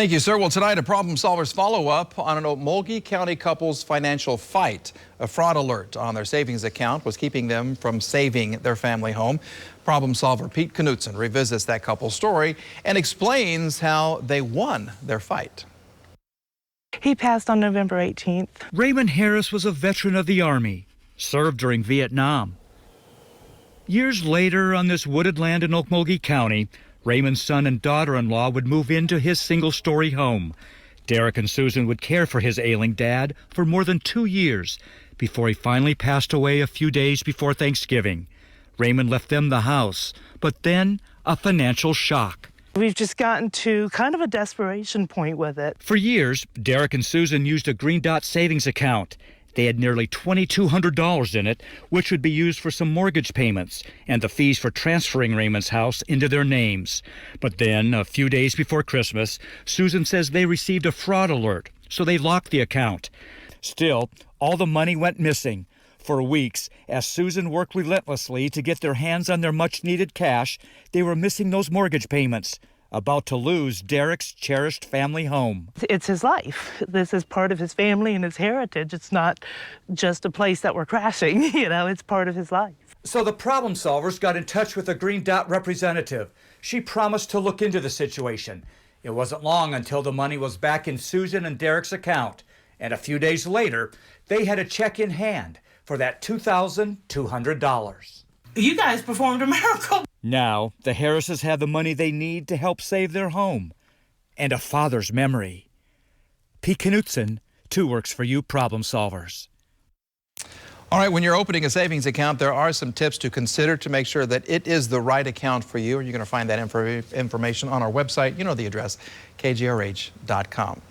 Thank you, sir. Well, tonight, a Problem Solvers follow-up on an Okmulgee County couple's financial fight. A fraud alert on their savings account was keeping them from saving their family home. Problem solver Pete Knutson revisits that couple's story and explains how they won their fight. He passed on November 18th. Raymond Harris was a veteran of the Army, served during Vietnam. Years later, on this wooded land in Okmulgee County, Raymond's son and daughter-in-law would move into his single-story home. Derek and Susan would care for his ailing dad for more than 2 years before he finally passed away a few days before Thanksgiving. Raymond left them the house, but then a financial shock. We've just gotten to kind of a desperation point with it. For years, Derek and Susan used a Green Dot savings account. They had nearly $2,200 in it, which would be used for some mortgage payments and the fees for transferring Raymond's house into their names. But then, a few days before Christmas, Susan says they received a fraud alert, so they locked the account. Still, all the money went missing. For weeks, as Susan worked relentlessly to get their hands on their much-needed cash, they were missing those mortgage payments, about to lose Derek's cherished family home. It's his life. This is part of his family and his heritage. It's not just a place that we're crashing, it's part of his life. So the problem solvers got in touch with a Green Dot representative. She promised to look into the situation. It wasn't long until the money was back in Susan and Derek's account. And a few days later, they had a check in hand for that $2,200. You guys performed a miracle. Now, the Harrises have the money they need to help save their home and a father's memory. Pete Knutson, 2 Works for You Problem Solvers. All right, when you're opening a savings account, there are some tips to consider to make sure that it is the right account for you. You're going to find that information on our website. You know the address, kgrh.com.